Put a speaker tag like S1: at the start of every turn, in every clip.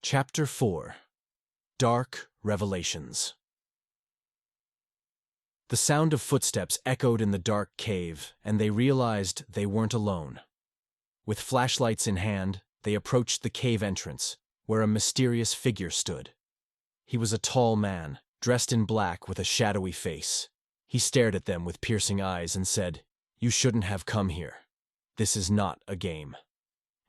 S1: Chapter 4. Dark Revelations. The sound of footsteps echoed in the dark cave, and they realized they weren't alone. With flashlights in hand, they approached the cave entrance, where a mysterious figure stood. He was a tall man, dressed in black with a shadowy face. He stared at them with piercing eyes and said, "You shouldn't have come here. This is not a game."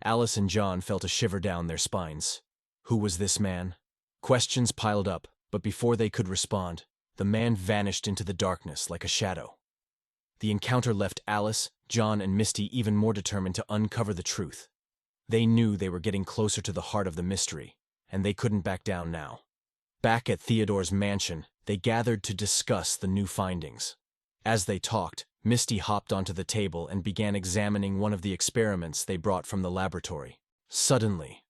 S1: Alice and John felt a shiver down their spines. Who was this man? Questions piled up, but before they could respond, the man vanished into the darkness like a shadow. The encounter left Alice, John, and Misty even more determined to uncover the truth. They knew they were getting closer to the heart of the mystery, and they couldn't back down now. Back at Theodore's mansion, they gathered to discuss the new findings. As they talked, Misty hopped onto the table and began examining one of the experiments they brought from the laboratory. Suddenly,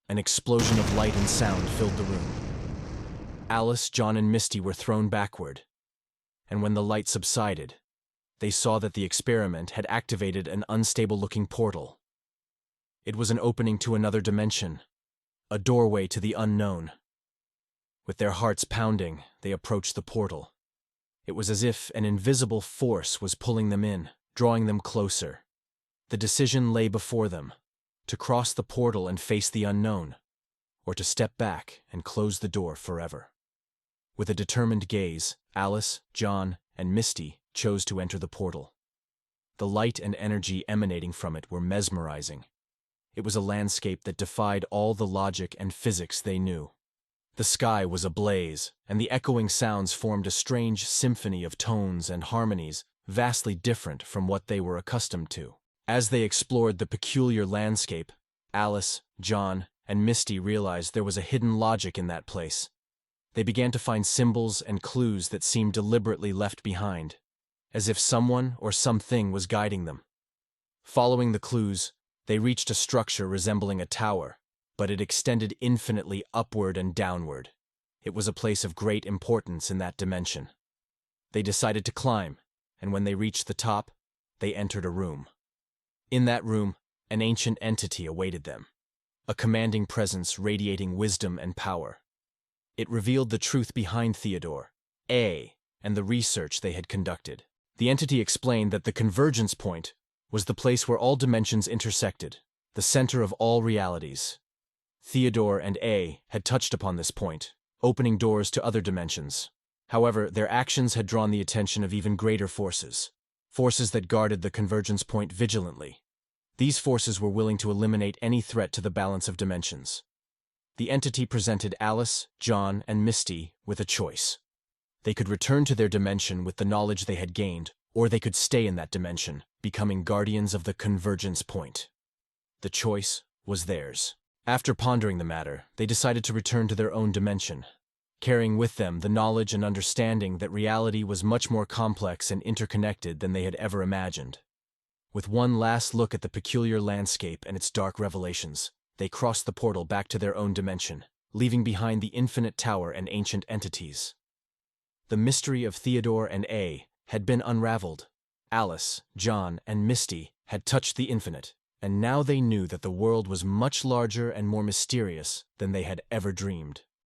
S1: an explosion of light and sound filled the room. Alice, John, and Misty were thrown backward, and when the light subsided, they saw that the experiment had activated an unstable-looking portal. It was an opening to another dimension, a doorway to the unknown. With their hearts pounding, they approached the portal. It was as if an invisible force was pulling them in, drawing them closer. The decision lay before them: to cross the portal and face the unknown, or to step back and close the door forever. With a determined gaze, Alice, John, and Misty chose to enter the portal. The light and energy emanating from it were mesmerizing. It was a landscape that defied all the logic and physics they knew. The sky was ablaze, and the echoing sounds formed a strange symphony of tones and harmonies vastly different from what they were accustomed to. As they explored the peculiar landscape, Alice, John, and Misty realized there was a hidden logic in that place. They began to find symbols and clues that seemed deliberately left behind, as if someone or something was guiding them. Following the clues, they reached a structure resembling a tower, but it extended infinitely upward and downward. It was a place of great importance in that dimension. They decided to climb, and when they reached the top, they entered a room. In that room, an ancient entity awaited them, a commanding presence radiating wisdom and power. It revealed the truth behind Theodore, and the research they had conducted. The entity explained that the Convergence Point was the place where all dimensions intersected, the center of all realities. Theodore and had touched upon this point, opening doors to other dimensions. However, their actions had drawn the attention of even greater forces that guarded the Convergence Point vigilantly. These forces were willing to eliminate any threat to the balance of dimensions. The entity presented Alice, John, and Misty with a choice. They could return to their dimension with the knowledge they had gained, or they could stay in that dimension, becoming guardians of the Convergence Point. The choice was theirs. After pondering the matter, they decided to return to their own dimension, carrying with them the knowledge and understanding that reality was much more complex and interconnected than they had ever imagined. With one last look at the peculiar landscape and its dark revelations, they crossed the portal back to their own dimension, leaving behind the infinite tower and ancient entities. The mystery of Theodore and had been unraveled. Alice, John, and Misty had touched the infinite, and now they knew that the world was much larger and more mysterious than they had ever dreamed.